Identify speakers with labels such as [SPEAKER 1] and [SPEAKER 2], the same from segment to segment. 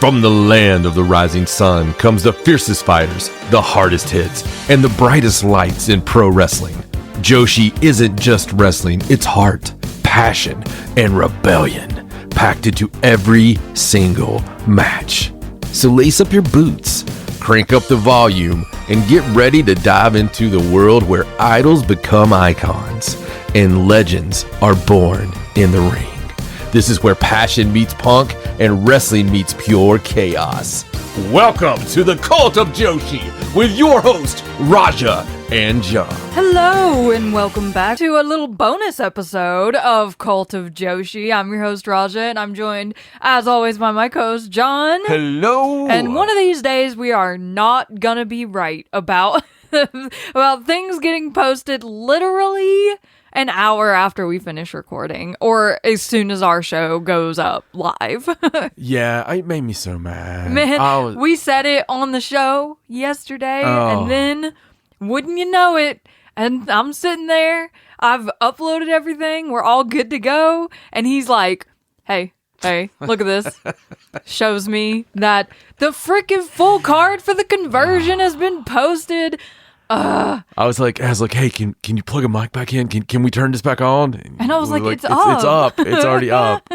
[SPEAKER 1] From the land of the rising sun comes the fiercest fighters, the hardest hits, and the brightest lights in pro wrestling. Joshi isn't just wrestling, it's heart, passion, and rebellion packed into every single match. So lace up your boots, crank up the volume, and get ready to dive into the world where idols become icons and legends are born in the ring. This is where passion meets punk and wrestling meets pure chaos. Welcome to the Cult of Joshi with your host, Raja and John.
[SPEAKER 2] Hello, and welcome back to a little bonus episode of Cult of Joshi. I'm your host, Raja, and I'm joined, as always, by my co-host, John.
[SPEAKER 1] Hello.
[SPEAKER 2] And one of these days, we are not gonna be right about, about things getting posted literally an hour after we finish recording, or as soon as our show goes up live.
[SPEAKER 1] Yeah, it made me so mad.
[SPEAKER 2] Man, we said it on the show yesterday, and then, wouldn't you know it, and I'm sitting there, I've uploaded everything, we're all good to go, and he's like, hey, look at this. Shows me that the freaking full card for the conversion has been posted. I
[SPEAKER 1] was like, hey, can you plug a mic back in? Can we turn this back on?
[SPEAKER 2] And I was like, it's up.
[SPEAKER 1] It's up. It's already up.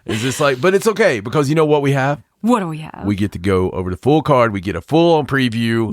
[SPEAKER 1] It's just like, but it's okay because you know what we have?
[SPEAKER 2] What do we have?
[SPEAKER 1] We get to go over the full card. We get a full-on preview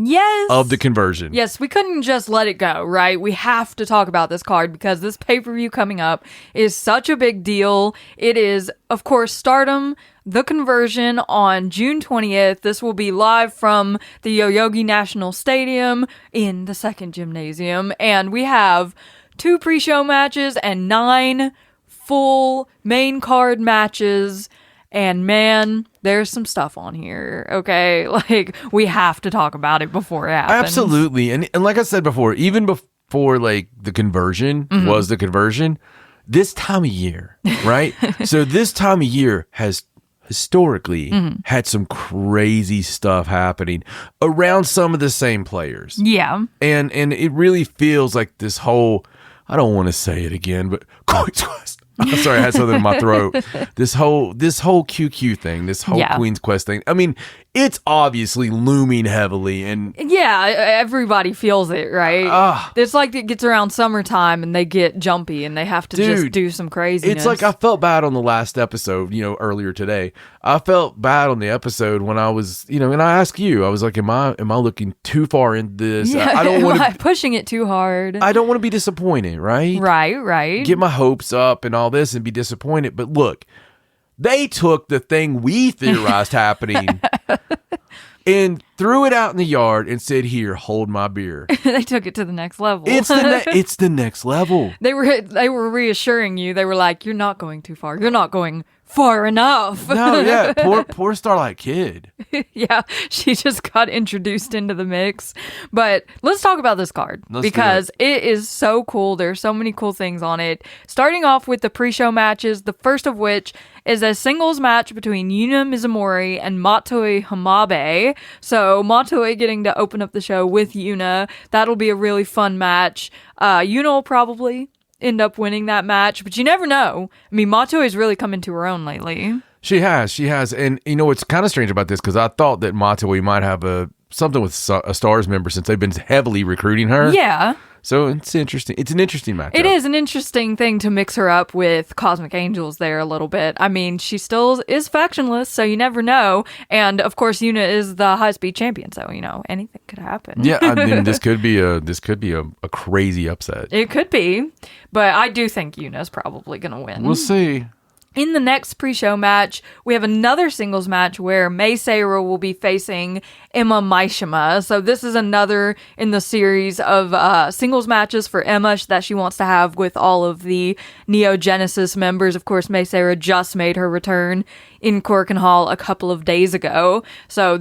[SPEAKER 1] of the conversion.
[SPEAKER 2] Yes, we couldn't just let it go, right? We have to talk about this card because this pay-per-view coming up is such a big deal. It is, of course, Stardom, the conversion on June 20th. This will be live from the Yoyogi National Stadium in the second gymnasium. And we have 2 pre-show matches and 9 full main card matches. And man, there's some stuff on here, okay? Like, we have to talk about it before it happens.
[SPEAKER 1] Absolutely. And like I said before, even before, like, the conversion was the conversion, this time of year, right? So this time of year has historically had some crazy stuff happening around some of the same players.
[SPEAKER 2] Yeah.
[SPEAKER 1] And it really feels like this whole, I don't want to say it again, but Queen's Quest. I'm sorry, I had something in my throat. This whole QQ thing, this whole Queen's Quest thing. I mean, it's obviously looming heavily, and
[SPEAKER 2] yeah, everybody feels it, right? It's like it gets around summertime and they get jumpy and they have to just do some craziness.
[SPEAKER 1] It's like I felt bad on the last episode, earlier today. I felt bad on the episode when I was, and I asked you, I was like, am I looking too far into this?
[SPEAKER 2] Yeah,
[SPEAKER 1] I don't want to
[SPEAKER 2] pushing it too hard.
[SPEAKER 1] I don't want to be disappointed, right?
[SPEAKER 2] Right.
[SPEAKER 1] Get my hopes up and all this and be disappointed. But look, they took the thing we theorized happening and threw it out in the yard and said, "Here, hold my beer."
[SPEAKER 2] They took it to the next level.
[SPEAKER 1] It's the next level.
[SPEAKER 2] They were reassuring you. They were like, "You're not going too far. You're not going far enough."
[SPEAKER 1] No, yeah, poor Starlight Kid.
[SPEAKER 2] Yeah, she just got introduced into the mix. But let's talk about this card because it is so cool. There's so many cool things on it. Starting off with the pre-show matches, the first of which is a singles match between Yuna Mizumori and Matoi Hamabe. So Matoi getting to open up the show with Yuna. That'll be a really fun match. Yuna will probably end up winning that match, but you never know. I mean, Matoi's really come into her own lately.
[SPEAKER 1] She has. And what's kind of strange about this, because I thought that Matoi might have something with a Stars member since they've been heavily recruiting her.
[SPEAKER 2] Yeah.
[SPEAKER 1] So it's interesting. It's an interesting matchup.
[SPEAKER 2] It is an interesting thing to mix her up with Cosmic Angels there a little bit. I mean, she still is factionless, so you never know. And of course, Yuna is the high-speed champion, so anything could happen.
[SPEAKER 1] Yeah, I mean, this could be a crazy upset.
[SPEAKER 2] It could be, but I do think Yuna's probably gonna win.
[SPEAKER 1] We'll see.
[SPEAKER 2] In the next pre-show match, we have another singles match where Mei Seira will be facing Emma Maishima. So this is another in the series of singles matches for Emma that she wants to have with all of the Neo Genesis members. Of course, Mei Seira just made her return in Korakuen Hall a couple of days ago. So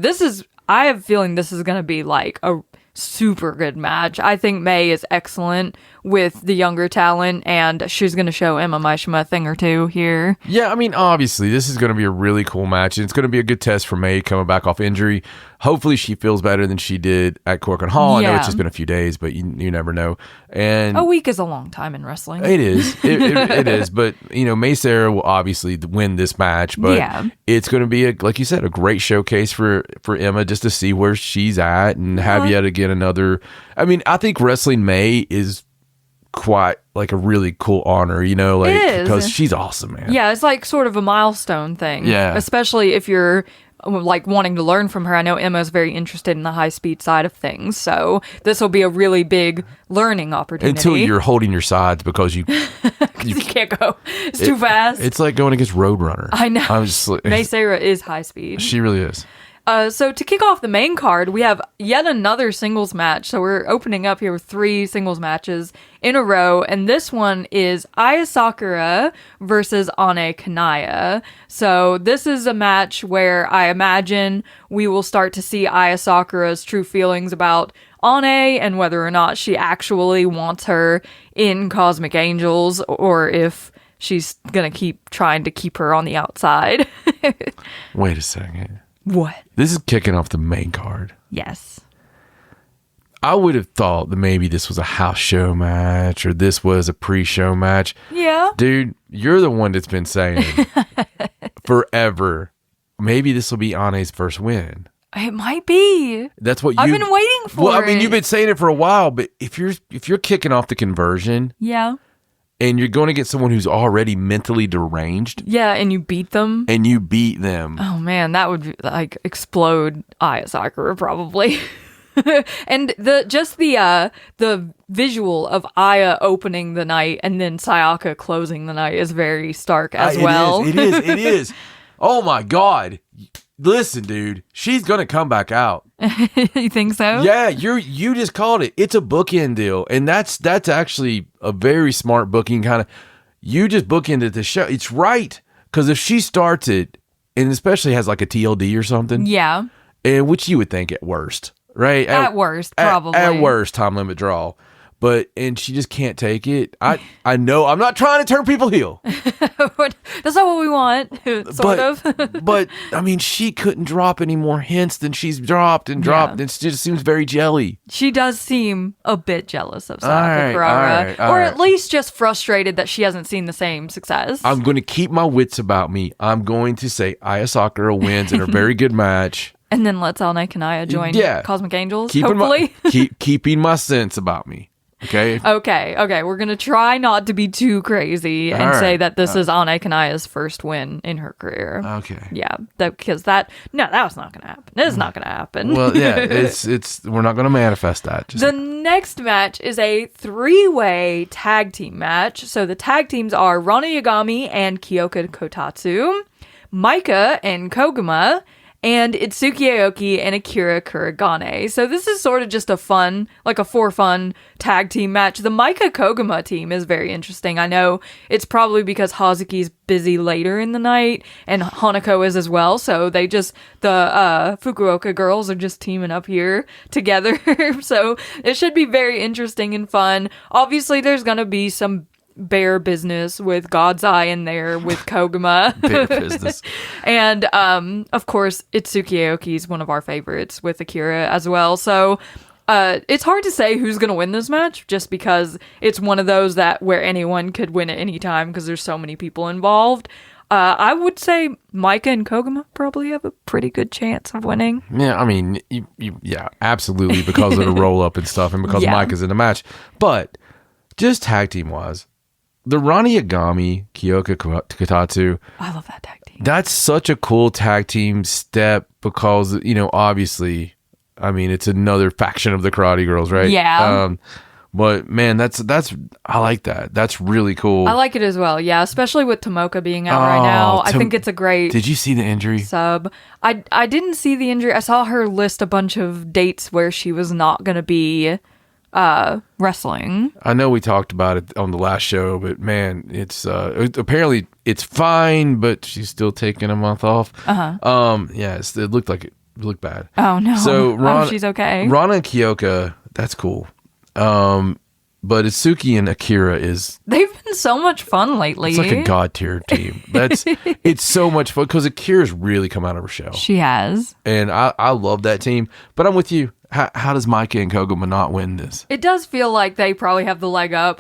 [SPEAKER 2] I have a feeling this is going to be like a super good match. I think May is excellent with the younger talent, and she's going to show Emma Maishima a thing or two here.
[SPEAKER 1] Yeah, I mean, obviously, this is going to be a really cool match. And it's going to be a good test for May coming back off injury. Hopefully, she feels better than she did at Korakuen Hall. I know it's just been a few days, but you never know. And
[SPEAKER 2] a week is a long time in wrestling.
[SPEAKER 1] It is. It is. But, May Sarah will obviously win this match. But it's going to be, like you said, a great showcase for Emma just to see where she's at and have yet again another. I mean, I think Wrestling May is quite like a really cool honor, because she's awesome, man.
[SPEAKER 2] Yeah, it's like sort of a milestone thing.
[SPEAKER 1] Yeah.
[SPEAKER 2] Especially if you're like wanting to learn from her. I know Emma's very interested in the high speed side of things, so this will be a really big learning opportunity.
[SPEAKER 1] Until you're holding your sides because you
[SPEAKER 2] can't go. It's too fast.
[SPEAKER 1] It's like going against Roadrunner.
[SPEAKER 2] I know. May Sarah is high speed.
[SPEAKER 1] She really is.
[SPEAKER 2] So to kick off the main card, we have yet another singles match. So we're opening up here with 3 singles matches in a row. And this one is Aya Sakura versus Ane Kanaya. So this is a match where I imagine we will start to see Aya Sakura's true feelings about Ane and whether or not she actually wants her in Cosmic Angels or if she's going to keep trying to keep her on the outside.
[SPEAKER 1] Wait a second.
[SPEAKER 2] What?
[SPEAKER 1] This is kicking off the main card.
[SPEAKER 2] Yes.
[SPEAKER 1] I would have thought that maybe this was a house show match or this was a pre-show match.
[SPEAKER 2] Yeah.
[SPEAKER 1] Dude, you're the one that's been saying forever, maybe this will be Ane's first win.
[SPEAKER 2] It might be.
[SPEAKER 1] That's what
[SPEAKER 2] I've been waiting for.
[SPEAKER 1] Well, I mean, you've been saying it for a while, but if you're kicking off the conversion, and you're going to get someone who's already mentally deranged,
[SPEAKER 2] and you beat them,
[SPEAKER 1] oh
[SPEAKER 2] man, that would like explode Aya Sakura probably. And the visual of Aya opening the night and then Sayaka closing the night is very stark as well.
[SPEAKER 1] It is. Oh my God. Listen, dude, she's going to come back out.
[SPEAKER 2] You think so?
[SPEAKER 1] Yeah, you just called it. It's a bookend deal. And that's actually a very smart booking kind of. You just bookended the show. It's right. Because if she starts it, and especially has like a TLD or something.
[SPEAKER 2] Yeah.
[SPEAKER 1] And which you would think at worst, right?
[SPEAKER 2] At worst, probably.
[SPEAKER 1] At worst, time limit draw. And she just can't take it. I know I'm not trying to turn people heel.
[SPEAKER 2] That's not what we want, sort of.
[SPEAKER 1] But I mean, she couldn't drop any more hints than she's dropped. It just seems very jelly.
[SPEAKER 2] She does seem a bit jealous of Sakura, or at least just frustrated that she hasn't seen the same success.
[SPEAKER 1] I'm going to keep my wits about me. I'm going to say Aya Sakura wins in a very good match.
[SPEAKER 2] And then let's Ane Kanaya join Cosmic Angels, hopefully.
[SPEAKER 1] Keeping my sense about me. Okay.
[SPEAKER 2] We're going to try not to be too crazy and say that this is Ane Kanaya's first win in her career.
[SPEAKER 1] Okay.
[SPEAKER 2] Yeah, because that was not going to happen. It is not going to happen.
[SPEAKER 1] Well, yeah, it's we're not going to manifest that.
[SPEAKER 2] The next match is a 3-way tag team match. So the tag teams are Rana Yagami and Kyoka Kotatsu, Maika and Koguma, and Itsuki Aoki and Akira Kuragane. So this is sort of just a fun, like a for fun tag team match. The Maika Koguma team is very interesting. I know it's probably because Hazuki's busy later in the night and Hanako is as well. So the Fukuoka girls are just teaming up here together. So it should be very interesting and fun. Obviously, there's going to be some bear business with God's Eye in there with Koguma.
[SPEAKER 1] Bear business.
[SPEAKER 2] And of course Itsuki Aoki is one of our favorites with Akira as well. So it's hard to say who's going to win this match just because it's one of those that where anyone could win at any time because there's so many people involved. I would say Maika and Koguma probably have a pretty good chance of winning.
[SPEAKER 1] Yeah, I mean, yeah, absolutely, because of the roll up and stuff and because Maika's in the match. But just tag team wise, the Rana Yagami, Kyoka Kotatsu.
[SPEAKER 2] I love that tag team.
[SPEAKER 1] That's such a cool tag team step because, obviously, I mean, it's another faction of the Karate Girls, right?
[SPEAKER 2] Yeah.
[SPEAKER 1] But man, that's I like that. That's really cool.
[SPEAKER 2] I like it as well. Yeah, especially with Tomoka being out right now. I think it's a great
[SPEAKER 1] Did you see the injury?
[SPEAKER 2] Sub. I didn't see the injury. I saw her list a bunch of dates where she was not going to be wrestling.
[SPEAKER 1] I know we talked about it on the last show, but man, it's apparently it's fine, but she's still taking a month off.
[SPEAKER 2] Uh-huh.
[SPEAKER 1] Yes, it looked like look bad.
[SPEAKER 2] Oh, no.
[SPEAKER 1] So
[SPEAKER 2] I hope she's okay.
[SPEAKER 1] Rana and Kyoka, that's cool. But Itsuki and Akira
[SPEAKER 2] They've been so much fun lately.
[SPEAKER 1] it's like a god tier team. It's so much fun because Akira's really come out of her shell.
[SPEAKER 2] She has.
[SPEAKER 1] And I love that team. But I'm with you. How does Micah and Koguma not win this?
[SPEAKER 2] It does feel like they probably have the leg up.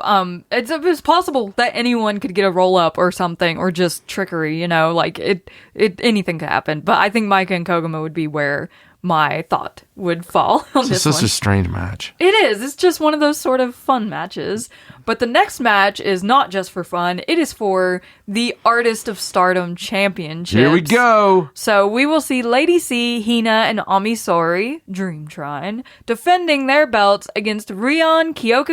[SPEAKER 2] It's possible that anyone could get a roll up or something, or just trickery, like anything could happen. But I think Micah and Koguma would be where my thought would fall on this one.
[SPEAKER 1] It's such a strange match.
[SPEAKER 2] It is. It's just one of those sort of fun matches. But the next match is not just for fun. It is for the Artist of Stardom Championships.
[SPEAKER 1] Here we go.
[SPEAKER 2] So we will see Lady C, Hina, and Amisori, Dream Trine, defending their belts against Rion, Kikyo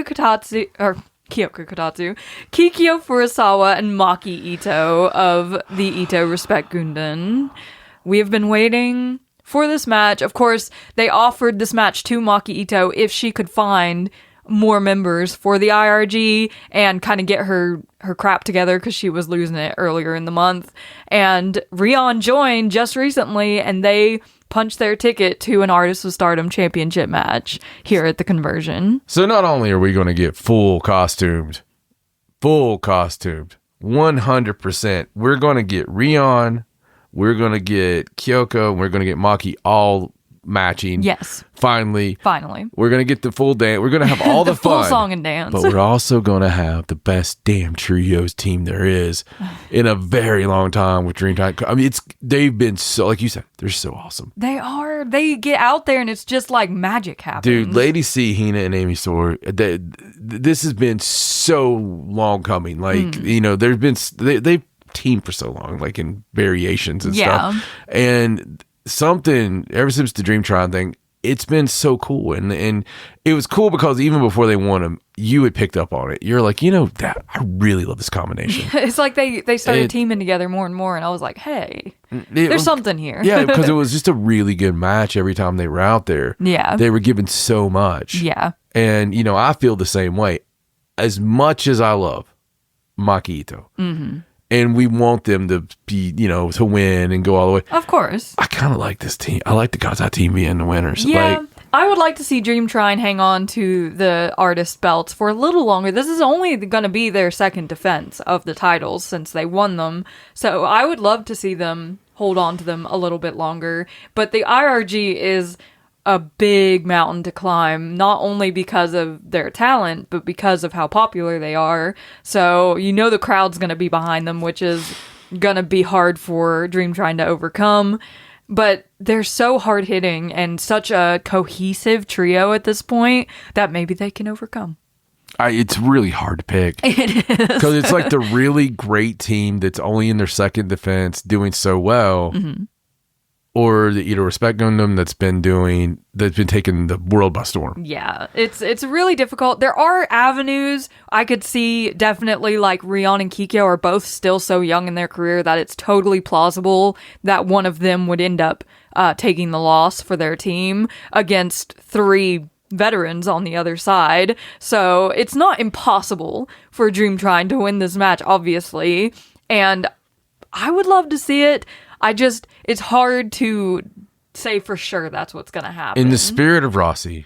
[SPEAKER 2] Furusawa, and Maki Ito of the Ito Respect Gunden. We have been waiting for this match. Of course, they offered this match to Maki Ito if she could find more members for the IRG and kind of get her crap together because she was losing it earlier in the month. And Rion joined just recently, and they punched their ticket to an Artist of Stardom championship match here at the Conversion.
[SPEAKER 1] So not only are we going to get full costumed, 100%, we're going to get Rion, we're going to get Kyoko, and we're going to get Maki all matching.
[SPEAKER 2] Yes.
[SPEAKER 1] Finally.
[SPEAKER 2] We're
[SPEAKER 1] going to get the full dance. We're going to have all the
[SPEAKER 2] full
[SPEAKER 1] fun.
[SPEAKER 2] Song and dance.
[SPEAKER 1] But we're also going to have the best damn trios team there is in a very long time with Dreamtime. I mean, they've been so, like you said, they're so awesome.
[SPEAKER 2] They are. They get out there and it's just like magic happens.
[SPEAKER 1] Dude, Lady C, Hina, and Amy Sore, this has been so long coming. Like, there's been, they've teamed for so long, like in variations and stuff. And something ever since the Dream Trine thing, it's been so cool, and it was cool because even before they won them, you had picked up on it. You're like, that I really love this combination.
[SPEAKER 2] It's like they started teaming together more and more, and I was like, hey, there's something here.
[SPEAKER 1] Yeah, because it was just a really good match every time they were out there.
[SPEAKER 2] Yeah,
[SPEAKER 1] they were given so much.
[SPEAKER 2] Yeah,
[SPEAKER 1] and I feel the same way. As much as I love Maki Ito. And we want them to be, to win and go all the way.
[SPEAKER 2] Of course.
[SPEAKER 1] I kind of like this team. I like the Gaza team being the winners.
[SPEAKER 2] Yeah, I would like to see Dream Trine hang on to the artist belts for a little longer. This is only going to be their second defense of the titles since they won them. So I would love to see them hold on to them a little bit longer. But the IRG is a big mountain to climb, not only because of their talent, but because of how popular they are. So the crowd's going to be behind them, which is going to be hard for Dream Trine to overcome. But they're so hard-hitting and such a cohesive trio at this point that maybe they can overcome.
[SPEAKER 1] It's really hard to pick.
[SPEAKER 2] It is.
[SPEAKER 1] Because it's like the really great team that's only in their second defense doing so well. Or the Ito Respect Gundam that's been taking the world by storm.
[SPEAKER 2] Yeah, it's really difficult. There are avenues I could see definitely, like Rion and Kikyo are both still so young in their career that it's totally plausible that one of them would end up taking the loss for their team against three veterans on the other side. So it's not impossible for Dream Trine to win this match, obviously. And I would love to see it. It's hard to say for sure that's what's going to happen.
[SPEAKER 1] In the spirit of Rossi,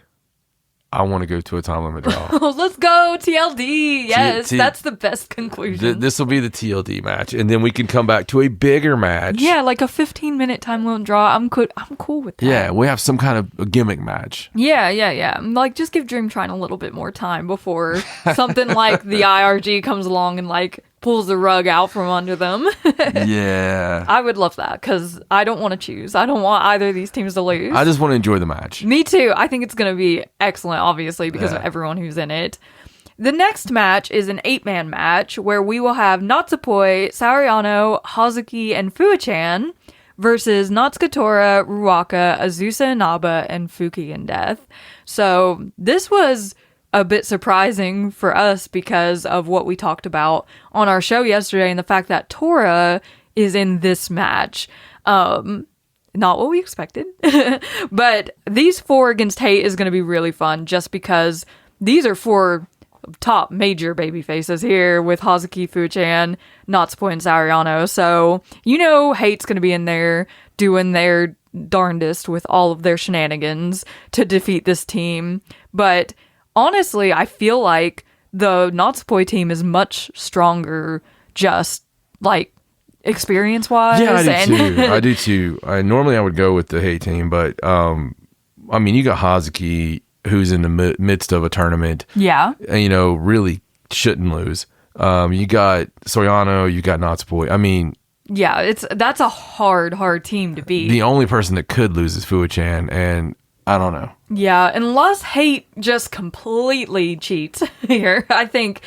[SPEAKER 1] I want to go to a time limit draw.
[SPEAKER 2] Let's go, TLD. Yes, that's the best conclusion.
[SPEAKER 1] This will be the TLD match, and then we can come back to a bigger match.
[SPEAKER 2] Yeah, like a 15-minute time limit draw. I'm cool with that.
[SPEAKER 1] Yeah, we have some kind of a gimmick match.
[SPEAKER 2] Yeah. Like, just give Dream Trine a little bit more time before something like the IRG comes along and like pulls the rug out from under them.
[SPEAKER 1] Yeah.
[SPEAKER 2] I would love that because I don't want to choose. I don't want either of these teams to lose.
[SPEAKER 1] I just want to enjoy the match.
[SPEAKER 2] Me too. I think it's going to be excellent, obviously, because of everyone who's in it. The next match is an 8-man match where we will have Natsupoi, Sariano, Hazuki, and Fuuchan versus Natsukatora, Ruaka, Azusa Inaba, and Fuki in Death. So this was a bit surprising for us because of what we talked about on our show yesterday and the fact that Tora is in this match. Not what we expected. But these four against Hate is going to be really fun just because these are four top major baby faces here with Hazuki, Fuchan, Natsupoi, and Sariano. So, Hate's going to be in there doing their darndest with all of their shenanigans to defeat this team. But honestly, I feel like the Natsupoi team is much stronger, just like experience wise.
[SPEAKER 1] Yeah, I do too. Normally I would go with the Hate team, but you got Hazuki, who's in the midst of a tournament.
[SPEAKER 2] Yeah,
[SPEAKER 1] really shouldn't lose. You got Soriano, you got Natsupoi.
[SPEAKER 2] Yeah, that's a hard team to beat.
[SPEAKER 1] The only person that could lose is Fuchan, and I don't know.
[SPEAKER 2] Yeah, unless Hate just completely cheats here. I think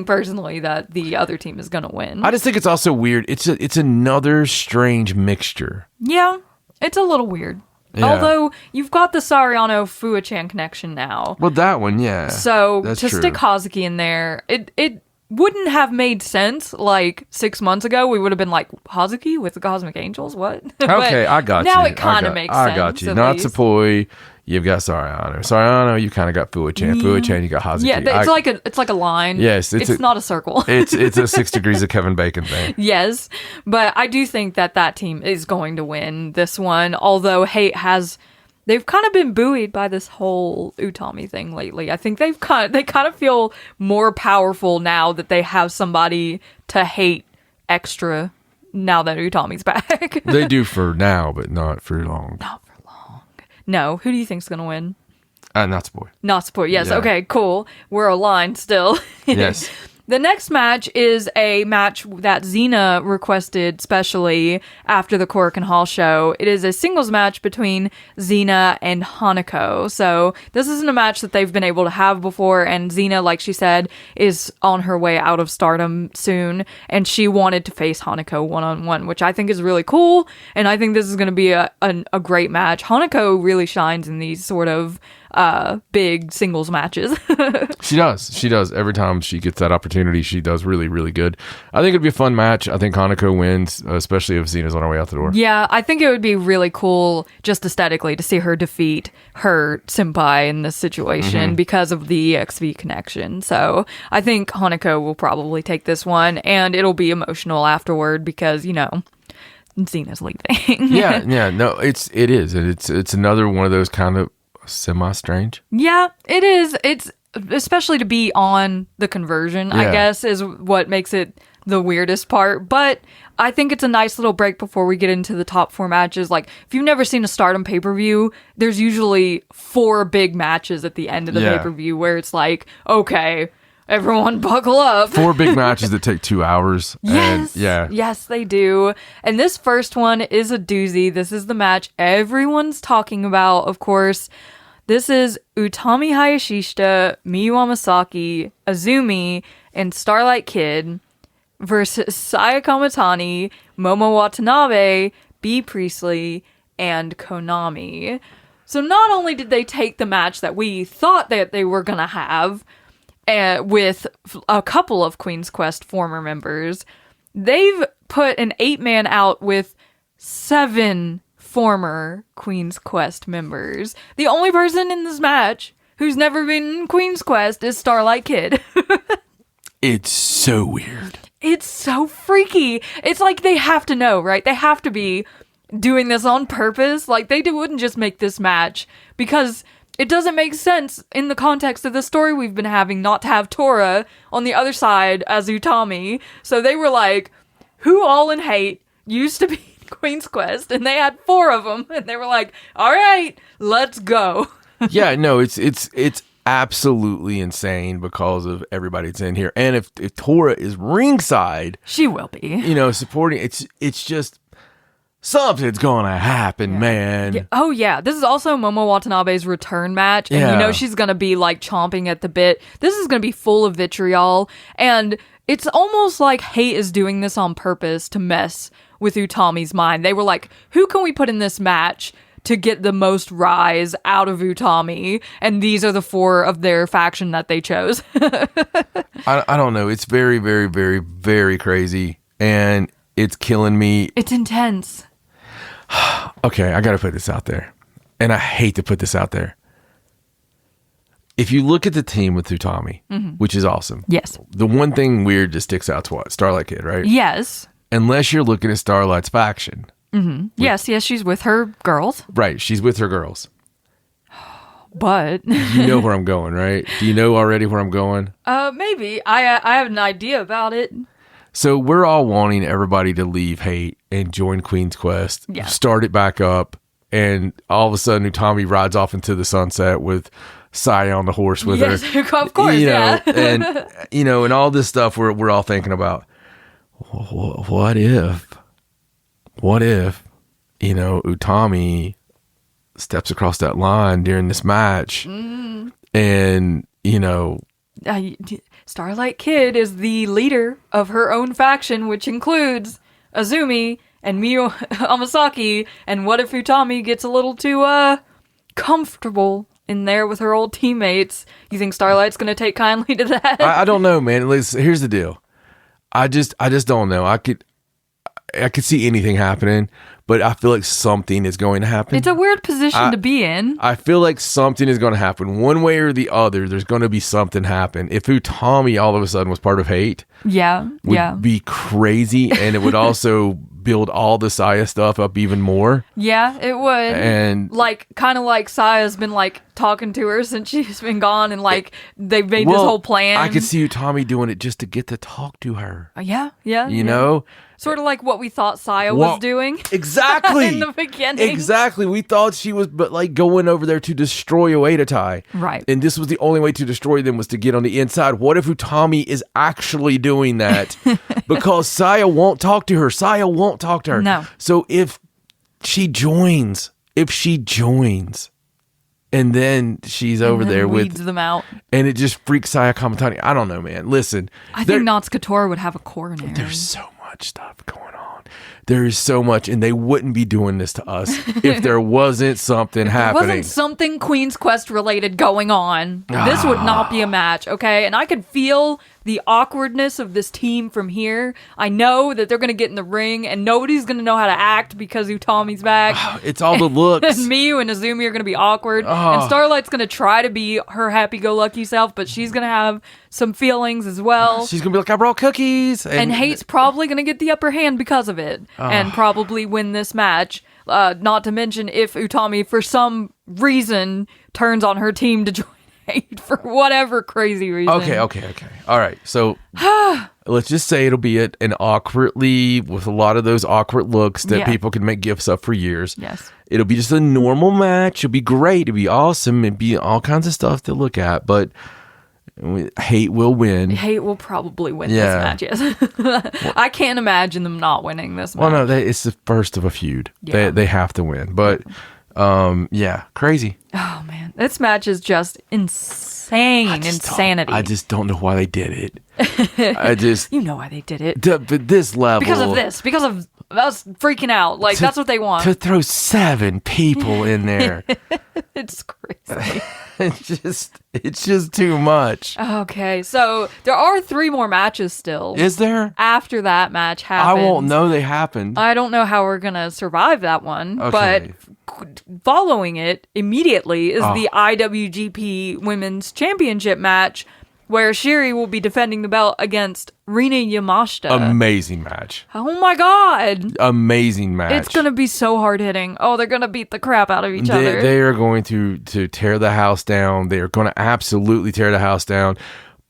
[SPEAKER 2] personally that the other team is going to win.
[SPEAKER 1] I just think it's also weird. It's another strange mixture.
[SPEAKER 2] Yeah, it's a little weird. Yeah. Although you've got the Sariano Fuchan connection now.
[SPEAKER 1] Well, that one, yeah.
[SPEAKER 2] So to stick Hazuki in there, it wouldn't have made sense like 6 months ago. We would have been like, Hazuki with the Cosmic Angels? What?
[SPEAKER 1] Okay, I got you.
[SPEAKER 2] Now it kind of makes sense.
[SPEAKER 1] I got you. Natsupoi, you've got Sariano. Sariano, you kind of got Fuchan. Fuchan, you got Hazuki.
[SPEAKER 2] Yeah, it's like a line.
[SPEAKER 1] Yes.
[SPEAKER 2] It's not a circle.
[SPEAKER 1] it's a 6 degrees of Kevin Bacon thing.
[SPEAKER 2] Yes, but I do think that team is going to win this one, although Hate they've kind of been buoyed by this whole Utami thing lately. I think they kind of feel more powerful now that they have somebody to hate extra now that Utami's back.
[SPEAKER 1] They do for now, but not for long.
[SPEAKER 2] Not for long. No, who do you think's gonna win?
[SPEAKER 1] Natsupoi.
[SPEAKER 2] Natsupoi, yes. Yeah. Okay, cool. We're aligned still.
[SPEAKER 1] Yes.
[SPEAKER 2] The next match is a match that Xena requested specially after the Korakuen Hall show. It is a singles match between Xena and Hanako. So this isn't a match that they've been able to have before, and Xena, like she said, is on her way out of Stardom soon, and she wanted to face Hanako one-on-one, which I think is really cool, and I think this is going to be a great match. Hanako really shines in these sort of big singles matches.
[SPEAKER 1] She does. Every time she gets that opportunity, she does really, really good. I think it'd be a fun match. I think Hanako wins, especially if Xena's on her way out the door.
[SPEAKER 2] Yeah, I think it would be really cool, just aesthetically, to see her defeat her senpai in this situation because of the EXV connection. So I think Hanako will probably take this one, and it'll be emotional afterward because, Xena's leaving.
[SPEAKER 1] yeah. No, it is. It's another one of those kind of semi-strange.
[SPEAKER 2] Yeah, it is. It's especially to be on the conversion, I guess, is what makes it the weirdest part. But I think it's a nice little break before we get into the top 4 matches. Like, if you've never seen a Stardom pay-per-view, there's usually 4 big matches at the end of the pay-per-view where it's like, okay, everyone buckle up. 4
[SPEAKER 1] big matches that take 2 hours.
[SPEAKER 2] Yes. Yes, they do. And this first one is a doozy. This is the match everyone's talking about, of course. This is Utami Hayashishita, Miyu Amasaki, Azumi, and Starlight Kid versus Saya Kamatani, Momo Watanabe, B. Priestley, and Konami. So not only did they take the match that we thought that they were going to have with a couple of Queen's Quest former members, they've put an 8-man out with 7 former Queen's Quest members. The only person in this match who's never been in Queen's Quest is Starlight Kid.
[SPEAKER 1] It's so weird.
[SPEAKER 2] It's so freaky. It's like they have to know, right? They have to be doing this on purpose. Like, they wouldn't just make this match because it doesn't make sense in the context of the story we've been having not to have Tora on the other side as Utami. So they were like, who all in Hate used to be Queen's Quest, and they had 4 of them, and they were like, all right, let's go.
[SPEAKER 1] Yeah, no, it's absolutely insane because of everybody that's in here. And if Tora is ringside,
[SPEAKER 2] she will be,
[SPEAKER 1] supporting, it's just something's gonna happen, man.
[SPEAKER 2] Yeah. Oh yeah, this is also Momo Watanabe's return match, and she's gonna be like chomping at the bit. This is gonna be full of vitriol, and it's almost like Hate is doing this on purpose to mess with Utami's mind. They were like, who can we put in this match to get the most rise out of Utami? And these are the 4 of their faction that they chose.
[SPEAKER 1] I don't know. It's very, very, very, very crazy. And it's killing me.
[SPEAKER 2] It's intense.
[SPEAKER 1] Okay, I gotta put this out there. And I hate to put this out there. if you look at the team with Utami, which is awesome.
[SPEAKER 2] Yes.
[SPEAKER 1] The one thing weird that sticks out to what? Starlight Kid, right?
[SPEAKER 2] Yes.
[SPEAKER 1] Unless you're looking at Starlight's faction.
[SPEAKER 2] Yes, she's with her girls.
[SPEAKER 1] Right, she's with her girls.
[SPEAKER 2] But
[SPEAKER 1] You know where I'm going, right? Do you know already where I'm going?
[SPEAKER 2] maybe. I have an idea about it.
[SPEAKER 1] So we're all wanting everybody to leave Hate and join Queen's Quest, start it back up, and all of a sudden Utami rides off into the sunset with Saya on the horse with her.
[SPEAKER 2] Of course,
[SPEAKER 1] and and all this stuff we're all thinking about. What if Utami steps across that line during this match, and
[SPEAKER 2] Starlight Kid is the leader of her own faction, which includes Azumi and Miyu Amasaki. And what if Utami gets a little too comfortable in there with her old teammates? You think Starlight's going to take kindly to that?
[SPEAKER 1] I don't know, man. Here's the deal. I just don't know. I could see anything happening, but I feel like something is going to happen.
[SPEAKER 2] It's a weird position to be in.
[SPEAKER 1] I feel like something is going to happen. One way or the other, there's going to be something happen. If Utami all of a sudden was part of Hate, would be crazy, and it would also build all the Saya stuff up even more.
[SPEAKER 2] Yeah, it would.
[SPEAKER 1] And
[SPEAKER 2] kind of like Saya's been talking to her since she's been gone, and they've made this whole plan.
[SPEAKER 1] I could see Utami doing it just to get to talk to her.
[SPEAKER 2] Yeah.
[SPEAKER 1] You know?
[SPEAKER 2] Sort of like what we thought Saya was doing.
[SPEAKER 1] Exactly.
[SPEAKER 2] In the beginning.
[SPEAKER 1] Exactly. We thought she was going over there to destroy Oedatai.
[SPEAKER 2] Right.
[SPEAKER 1] And this was the only way to destroy them was to get on the inside. What if Utami is actually doing that? Because Saya won't talk to her.
[SPEAKER 2] No.
[SPEAKER 1] So if she joins, and then she's over there
[SPEAKER 2] weeds them out.
[SPEAKER 1] And it just freaks Saya Kamatani. I don't know, man. Listen.
[SPEAKER 2] I think Natsukatora would have a coronary.
[SPEAKER 1] There's so much stuff going on. There is so much, and they wouldn't be doing this to us if there wasn't something happening.
[SPEAKER 2] There wasn't something Queen's Quest related going on. This would not be a match, okay? And I could feel the awkwardness of this team from here. I know that they're going to get in the ring, and nobody's going to know how to act because Utami's back.
[SPEAKER 1] It's all the looks.
[SPEAKER 2] And Miyu and Azumi are going to be awkward. And Starlight's going to try to be her happy-go-lucky self, but she's going to have some feelings as well.
[SPEAKER 1] She's going to be like, I brought cookies.
[SPEAKER 2] And Hate's probably going to get the upper hand because of it. And probably win this match. Not to mention if Utami, for some reason, turns on her team to join Hate for whatever crazy reason.
[SPEAKER 1] Okay. All right. So let's just say it'll be an awkwardly, with a lot of those awkward looks that people can make gifts up for years.
[SPEAKER 2] Yes.
[SPEAKER 1] It'll be just a normal match. It'll be great. It'll be awesome. It'll be all kinds of stuff to look at. But Hate will win.
[SPEAKER 2] Hate will probably win this match, yes. I can't imagine them not winning this match.
[SPEAKER 1] Well, no, it's the first of a feud. Yeah. They have to win. But, crazy.
[SPEAKER 2] Oh, man. This match is just insanity.
[SPEAKER 1] I just don't know why they did it.
[SPEAKER 2] You know why they did it.
[SPEAKER 1] But this level.
[SPEAKER 2] Because of us freaking out. That's what they want.
[SPEAKER 1] To throw 7 people in there.
[SPEAKER 2] It's crazy.
[SPEAKER 1] It's just too much.
[SPEAKER 2] Okay, so there are 3 more matches still.
[SPEAKER 1] Is there?
[SPEAKER 2] After that match happens.
[SPEAKER 1] I won't know they happened.
[SPEAKER 2] I don't know how we're going to survive that one.
[SPEAKER 1] Okay.
[SPEAKER 2] But following it immediately is the IWGP Women's Championship match, where Shiri will be defending the belt against Rina Yamashita.
[SPEAKER 1] Amazing match.
[SPEAKER 2] Oh my god.
[SPEAKER 1] Amazing match.
[SPEAKER 2] It's going to be so hard hitting. Oh, they're going to beat the crap out of each other.
[SPEAKER 1] They are going to tear the house down. They are going to absolutely tear the house down.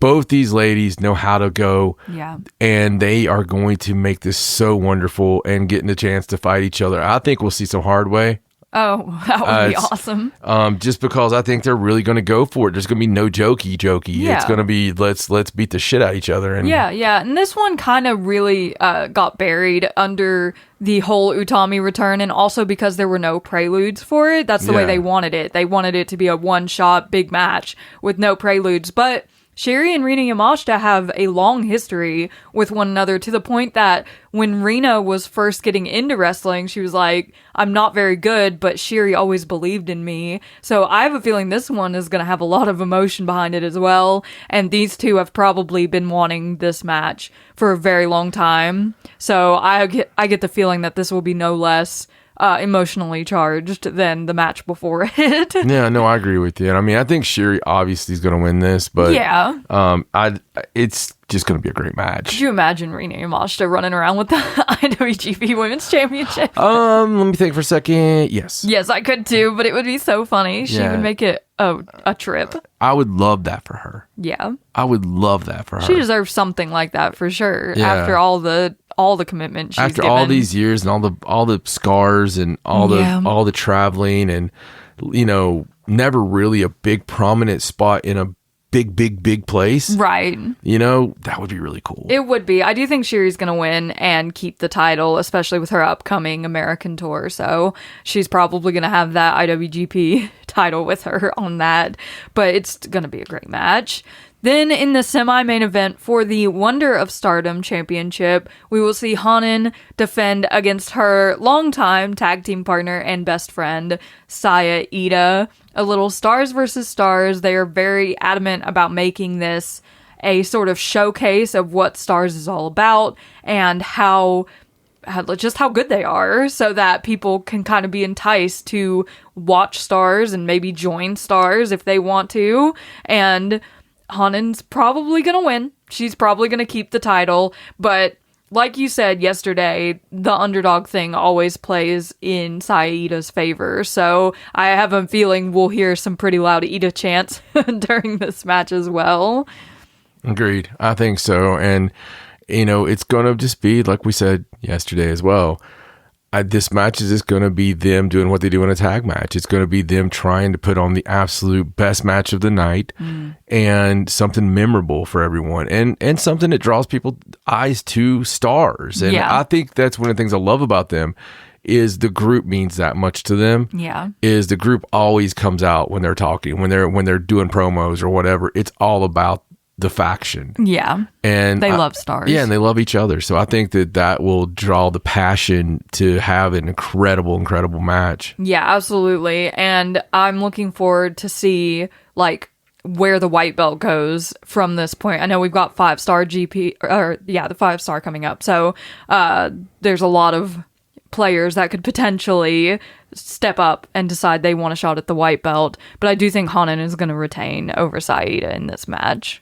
[SPEAKER 1] Both these ladies know how to go.
[SPEAKER 2] Yeah.
[SPEAKER 1] And they are going to make this so wonderful and getting a chance to fight each other. I think we'll see some hard way.
[SPEAKER 2] Oh, that would be awesome.
[SPEAKER 1] Just because I think they're really going to go for it. There's going to be no jokey.
[SPEAKER 2] Yeah.
[SPEAKER 1] It's going to be let's beat the shit out of each other. And
[SPEAKER 2] yeah. And this one kind of really got buried under the whole Utami return, and also because there were no preludes for it. That's the way they wanted it. They wanted it to be a one-shot big match with no preludes. But Shiri and Rina Yamashita have a long history with one another, to the point that when Rina was first getting into wrestling, she was like, I'm not very good, but Shiri always believed in me. So I have a feeling this one is going to have a lot of emotion behind it as well. And these two have probably been wanting this match for a very long time. So I get the feeling that this will be no less emotionally charged than the match before it.
[SPEAKER 1] Yeah, no, I agree with you. And I mean, I think Shuri obviously is going to win this, but
[SPEAKER 2] yeah,
[SPEAKER 1] it's just going to be a great match.
[SPEAKER 2] Could you imagine Rina Yamashita running around with the IWGP Women's Championship?
[SPEAKER 1] Let me think for a second. Yes.
[SPEAKER 2] Yes, I could too, but it would be so funny. She would make it a trip.
[SPEAKER 1] I would love that for her.
[SPEAKER 2] Yeah.
[SPEAKER 1] I would love that for her.
[SPEAKER 2] She deserves something like that for sure.
[SPEAKER 1] Yeah.
[SPEAKER 2] After all the commitment she's
[SPEAKER 1] After
[SPEAKER 2] given.
[SPEAKER 1] all these years and all the scars and all the traveling and never really a big prominent spot in a big place.
[SPEAKER 2] Right.
[SPEAKER 1] That would be really cool.
[SPEAKER 2] It would be. I do think Shuri's going to win and keep the title, especially with her upcoming American tour. So she's probably going to have that IWGP title with her on that. But it's going to be a great match. Then in the semi-main event for the Wonder of Stardom Championship, we will see Hanan defend against her longtime tag team partner and best friend, Saya Ida. A little stars versus stars. They are very adamant about making this a sort of showcase of what Stars is all about and how good they are, so that people can kind of be enticed to watch Stars and maybe join Stars if they want to. And Hanan's probably going to win. She's probably going to keep the title. But like you said yesterday, the underdog thing always plays in Saida's favor. So I have a feeling we'll hear some pretty loud Ida chants during this match as well.
[SPEAKER 1] Agreed. I think so. And, it's going to just be, like we said yesterday as well, this match is just going to be them doing what they do in a tag match. It's going to be them trying to put on the absolute best match of the night and something memorable for everyone and something that draws people's eyes to Stars. And I think that's one of the things I love about them is the group means that much to them.
[SPEAKER 2] Yeah.
[SPEAKER 1] Is the group always comes out when they're talking, when they're doing promos or whatever. It's all about the faction.
[SPEAKER 2] Yeah.
[SPEAKER 1] And
[SPEAKER 2] they love Stars.
[SPEAKER 1] Yeah, and they love each other. So I think that will draw the passion to have an incredible match.
[SPEAKER 2] Yeah, absolutely. And I'm looking forward to see where the white belt goes from this point. I know we've got 5-star GP the 5-star coming up. So there's a lot of players that could potentially step up and decide they want a shot at the white belt. But I do think Hanan is going to retain over Saida in this match.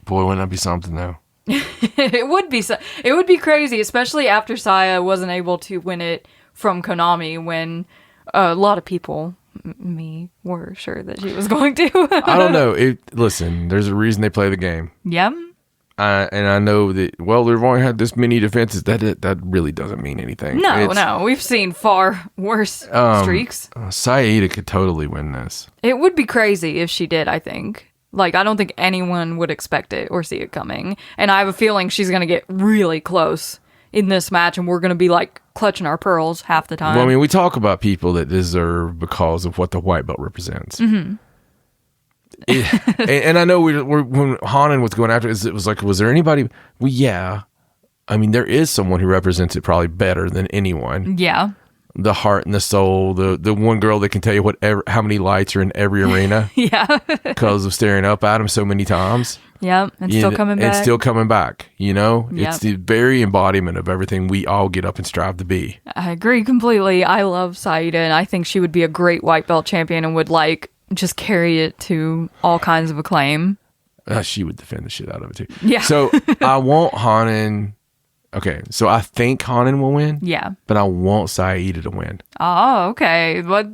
[SPEAKER 1] Boy, wouldn't that be something, though?
[SPEAKER 2] It would be crazy, especially after Saya wasn't able to win it from Konami when a lot of people, me, were sure that she was going to.
[SPEAKER 1] I don't know. Listen, there's a reason they play the game.
[SPEAKER 2] Yeah.
[SPEAKER 1] And I know that, they've only had this many defenses. That really doesn't mean anything.
[SPEAKER 2] No. We've seen far worse streaks.
[SPEAKER 1] Saida could totally win this.
[SPEAKER 2] It would be crazy if she did, I think. I don't think anyone would expect it or see it coming. And I have a feeling she's going to get really close in this match, and we're going to be, clutching our pearls half the time.
[SPEAKER 1] Well, I mean, we talk about people that deserve because of what the white belt represents. Mm-hmm. And I know when Hanan was going after it, was was there anybody? Well, yeah. I mean, there is someone who represents it probably better than anyone.
[SPEAKER 2] Yeah.
[SPEAKER 1] The heart and the soul, the one girl that can tell you how many lights are in every arena.
[SPEAKER 2] Yeah.
[SPEAKER 1] Because of staring up at them so many times.
[SPEAKER 2] Yeah, and still coming back.
[SPEAKER 1] And still coming back,
[SPEAKER 2] Yep.
[SPEAKER 1] It's the very embodiment of everything we all get up and strive to be.
[SPEAKER 2] I agree completely. I love Saida, and I think she would be a great white belt champion and would, just carry it to all kinds of acclaim.
[SPEAKER 1] She would defend the shit out of it, too.
[SPEAKER 2] Yeah.
[SPEAKER 1] So, I want Hanan... Okay, so I think Hanan will win.
[SPEAKER 2] Yeah. But
[SPEAKER 1] I want Saida to win.
[SPEAKER 2] Oh, okay. But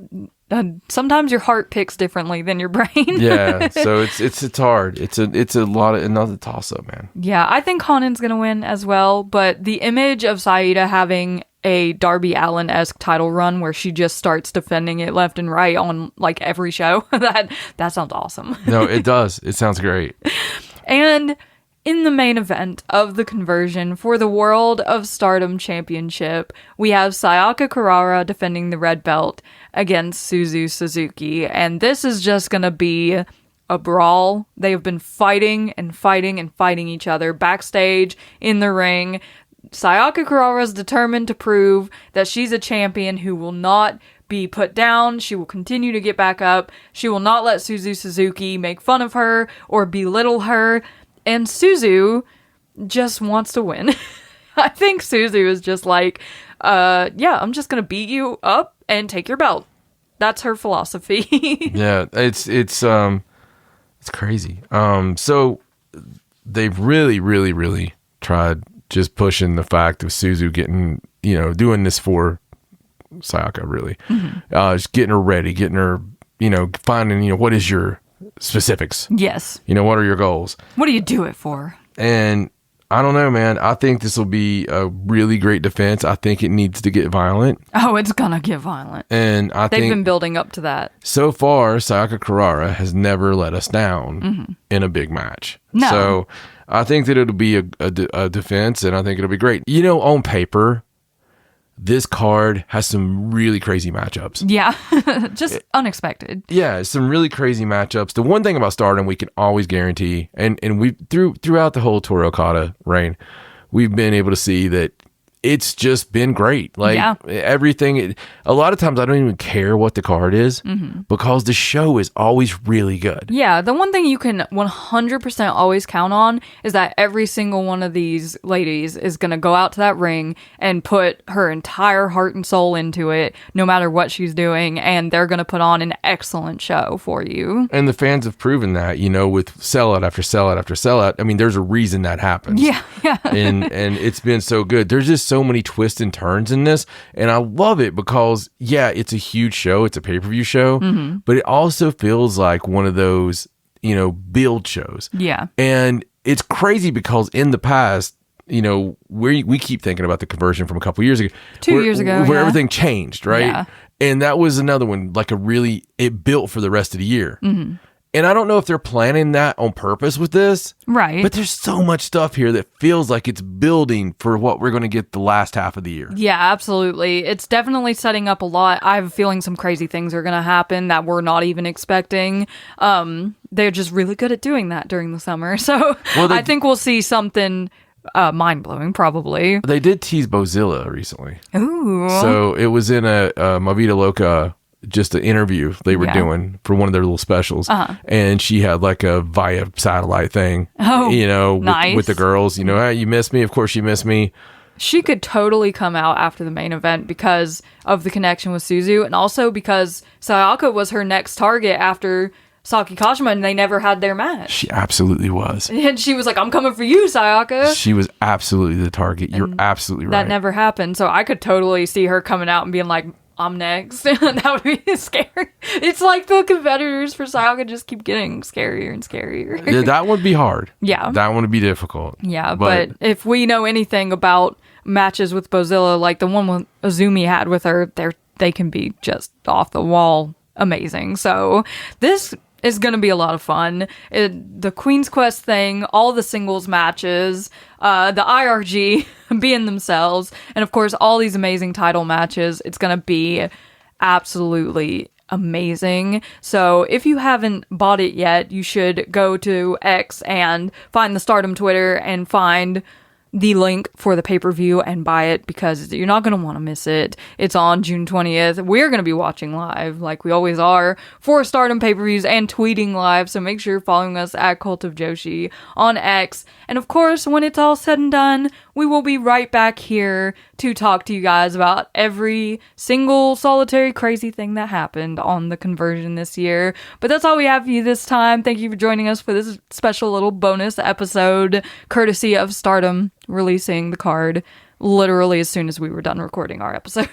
[SPEAKER 2] sometimes your heart picks differently than your brain.
[SPEAKER 1] Yeah, so it's hard. It's a lot of another toss up, man.
[SPEAKER 2] Yeah, I think Hanan's gonna win as well. But the image of Saida having a Darby Allin-esque title run where she just starts defending it left and right on every show, that sounds awesome.
[SPEAKER 1] No, it does. It sounds great.
[SPEAKER 2] And in the main event of the conversion for the World of Stardom Championship, we have Sayaka Kurara defending the red belt against Suzu Suzuki. And this is just going to be a brawl. They have been fighting and fighting and fighting each other backstage, in the ring. Sayaka Kurara is determined to prove that she's a champion who will not be put down. She will continue to get back up. She will not let Suzu Suzuki make fun of her or belittle her. And Suzu just wants to win. I think Suzu is just yeah, I'm just going to beat you up and take your belt. That's her philosophy.
[SPEAKER 1] Yeah, it's crazy. So they've really tried just pushing the fact of Suzu getting, doing this for Sayaka, really. Just getting her ready, getting her, finding, what is your specifics?
[SPEAKER 2] Yes.
[SPEAKER 1] What are your goals?
[SPEAKER 2] What do you do it for?
[SPEAKER 1] And I don't know, man. I think this will be a really great defense. I think it needs to get violent.
[SPEAKER 2] Oh, it's gonna get violent.
[SPEAKER 1] And
[SPEAKER 2] They've been building up to that.
[SPEAKER 1] So far, Sayaka Kurara has never let us down in a big match.
[SPEAKER 2] No.
[SPEAKER 1] So I think that it'll be a defense, and I think it'll be great. On paper, this card has some really crazy matchups.
[SPEAKER 2] Yeah, just unexpected.
[SPEAKER 1] Yeah, some really crazy matchups. The one thing about Stardom we can always guarantee, and we throughout the whole Toru Okada reign, we've been able to see that it's just been great. Everything. A lot of times I don't even care what the card is because the show is always really good.
[SPEAKER 2] Yeah, the one thing you can 100% always count on is that every single one of these ladies is going to go out to that ring and put her entire heart and soul into it, no matter what she's doing, and they're going to put on an excellent show for you.
[SPEAKER 1] And the fans have proven that, with sellout after sellout after sellout. I mean, there's a reason that happens.
[SPEAKER 2] Yeah.
[SPEAKER 1] and it's been so good. There's just so many twists and turns in this, and I love it because it's a huge show, it's a pay-per-view show, but it also feels like one of those build shows.
[SPEAKER 2] Yeah.
[SPEAKER 1] And it's crazy because in the past, we keep thinking about the conversion from a couple years ago,
[SPEAKER 2] 2 years ago,
[SPEAKER 1] where everything changed, right?
[SPEAKER 2] Yeah.
[SPEAKER 1] And that was another one, it built for the rest of the year. And I don't know if they're planning that on purpose with this.
[SPEAKER 2] Right.
[SPEAKER 1] But there's so much stuff here that feels like it's building for what we're going to get the last half of the year.
[SPEAKER 2] Yeah, absolutely. It's definitely setting up a lot. I have a feeling some crazy things are going to happen that we're not even expecting. They're just really good at doing that during the summer. So I think we'll see something mind-blowing, probably.
[SPEAKER 1] They did tease Bozilla recently.
[SPEAKER 2] Ooh.
[SPEAKER 1] So it was in a Ma Vida Loca, just an interview they were doing for one of their little specials, and she had a via satellite thing,
[SPEAKER 2] nice.
[SPEAKER 1] with the girls, hey, you miss me, of course you miss me.
[SPEAKER 2] She could totally come out after the main event because of the connection with Suzu, and also because Sayaka was her next target after Saki Kashima, and they never had their match.
[SPEAKER 1] She absolutely was.
[SPEAKER 2] And she was like, I'm coming for you, Sayaka.
[SPEAKER 1] She was absolutely the target. You're absolutely right.
[SPEAKER 2] That never happened, so I could totally see her coming out and being like, I'm next. That would be scary. It's like the competitors for Sayaka just keep getting scarier and scarier.
[SPEAKER 1] Yeah, that would be hard.
[SPEAKER 2] Yeah.
[SPEAKER 1] That would be difficult.
[SPEAKER 2] Yeah, but if we know anything about matches with Bozilla, like the one Azumi had with her, they can be just off the wall amazing. So this is going to be a lot of fun. The Queen's Quest thing, all the singles matches, the IRG being themselves, and of course all these amazing title matches. It's going to be absolutely amazing. So if you haven't bought it yet, you should go to X and find the Stardom Twitter and find the link for the pay-per-view and buy it, because you're not going to want to miss it. It's on June 20th. We're going to be watching live like we always are for Stardom pay-per-views and tweeting live, so make sure you're following us at Cult of Joshi on X. And of course, when it's all said and done, we will be right back here to talk to you guys about every single solitary crazy thing that happened on the conversion this year. But that's all we have for you this time. Thank you for joining us for this special little bonus episode, courtesy of Stardom releasing the card literally as soon as we were done recording our episode.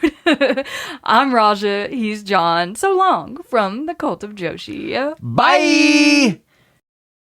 [SPEAKER 2] I'm Raja, he's John. So long from the Cult of Joshi.
[SPEAKER 1] Bye!